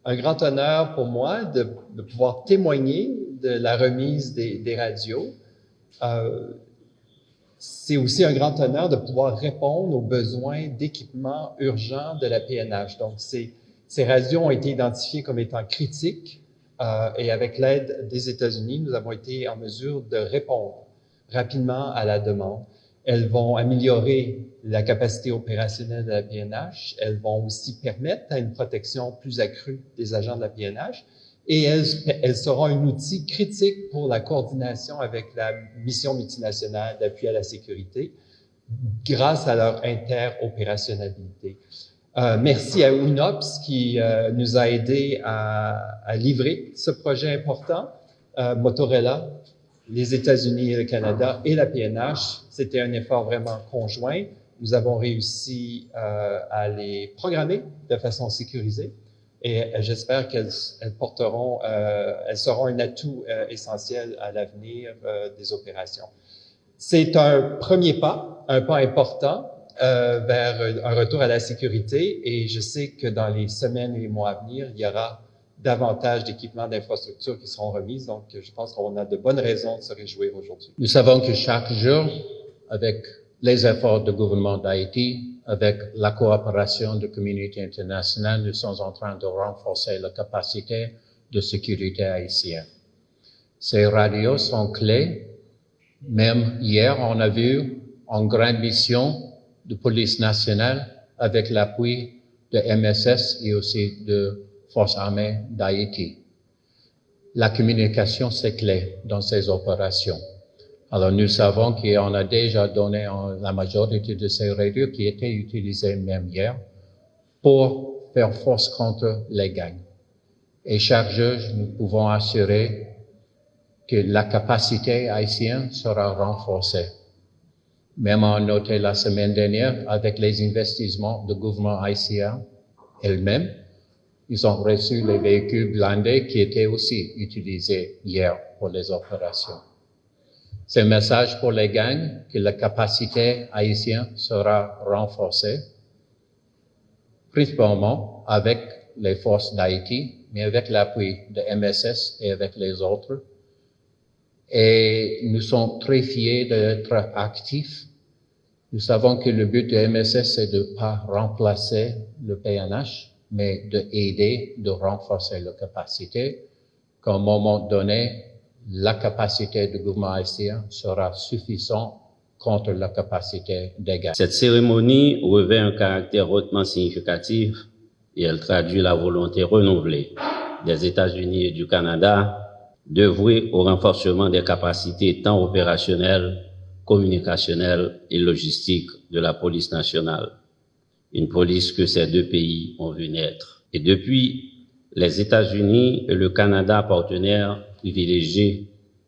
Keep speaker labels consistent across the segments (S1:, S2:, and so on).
S1: un grand honneur pour moi de pouvoir témoigner de la remise des radios. C'est aussi un grand honneur de pouvoir répondre aux besoins d'équipement urgents de la PNH. Donc, ces radios ont été identifiées comme étant critiques et avec l'aide des États-Unis, nous avons été en mesure de répondre rapidement à la demande. Elles vont améliorer la capacité opérationnelle de la PNH. Elles vont aussi permettre à une protection plus accrue des agents de la PNH. Et elles seront un outil critique pour la coordination avec la mission multinationale d'appui à la sécurité grâce à leur interopérationnalité. Merci à UNOPS qui nous a aidés à livrer ce projet important. Motorola, les États-Unis et le Canada et la PNH, c'était un effort vraiment conjoint. Nous avons réussi à les programmer de façon sécurisée et j'espère qu'elles seront un atout essentiel à l'avenir des opérations. C'est un premier pas, un pas important vers un retour à la sécurité et je sais que dans les semaines et les mois à venir, il y aura davantage d'équipements d'infrastructures qui seront remises. Donc, je pense qu'on a de bonnes raisons de se réjouir aujourd'hui.
S2: Nous savons que chaque jour, avec les efforts du gouvernement d'Haïti, avec la coopération de la communauté internationale, nous sommes en train de renforcer la capacité de sécurité haïtienne. Ces radios sont clés. Même hier, on a vu une grande mission de police nationale avec l'appui de MSS et aussi de Forces armées d'Haïti. La communication, c'est clé dans ces opérations. Alors, nous savons qu'on a déjà donné la majorité de ces radios qui étaient utilisées même hier pour faire force contre les gangs. Et chaque jour, nous pouvons assurer que la capacité haïtienne sera renforcée. Même on a noté la semaine dernière, avec les investissements du gouvernement haïtien elle-même, ils ont reçu les véhicules blindés qui étaient aussi utilisés hier pour les opérations. C'est un message pour les gangs que la capacité haïtienne sera renforcée, principalement avec les forces d'Haïti, mais avec l'appui de MSS et avec les autres. Et nous sommes très fiers d'être actifs. Nous savons que le but de MSS, c'est de ne pas remplacer le PNH, mais d'aider, de renforcer la capacité, qu'à un moment donné, la capacité du gouvernement haïtien sera suffisante contre la capacité des gangs.
S3: Cette cérémonie revêt un caractère hautement significatif et elle traduit la volonté renouvelée des États-Unis et du Canada d'œuvrer au renforcement des capacités tant opérationnelles, communicationnelles et logistiques de la police nationale. Une police que ces deux pays ont vu naître. Et depuis, les États-Unis et le Canada, partenaires privilégiés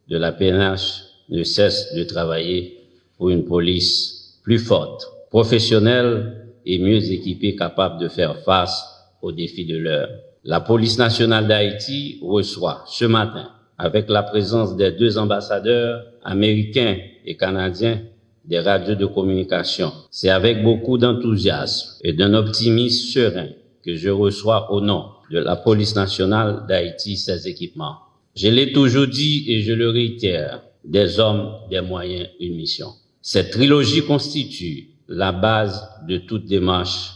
S3: de la PNH, ne cessent de travailler pour une police plus forte, professionnelle et mieux équipée, capable de faire face aux défis de l'heure. La police nationale d'Haïti reçoit ce matin, avec la présence des deux ambassadeurs américains et canadiens, des radios de communication. C'est avec beaucoup d'enthousiasme et d'un optimisme serein que je reçois au nom de la police nationale d'Haïti ces équipements. Je l'ai toujours dit et je le réitère, des hommes, des moyens, une mission. Cette trilogie constitue la base de toute démarche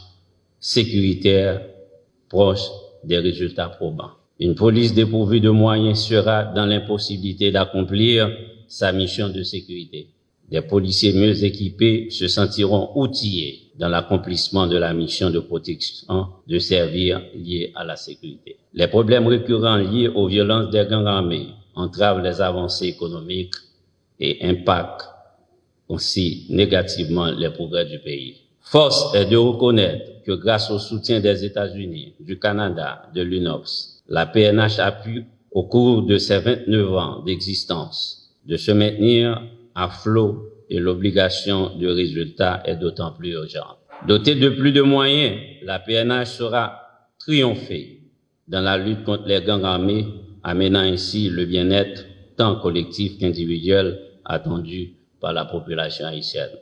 S3: sécuritaire proche des résultats probants. Une police dépourvue de moyens sera dans l'impossibilité d'accomplir sa mission de sécurité. Des policiers mieux équipés se sentiront outillés dans l'accomplissement de la mission de protection de servir liée à la sécurité. Les problèmes récurrents liés aux violences des gangs armés entravent les avancées économiques et impactent aussi négativement les progrès du pays. Force est de reconnaître que grâce au soutien des États-Unis, du Canada, de l'UNOPS, la PNH a pu, au cours de ses 29 ans d'existence, de se maintenir à flot et l'obligation de résultat est d'autant plus urgente. Dotée de plus de moyens, la PNH saura triompher dans la lutte contre les gangs armés, amenant ainsi le bien-être tant collectif qu'individuel attendu par la population haïtienne.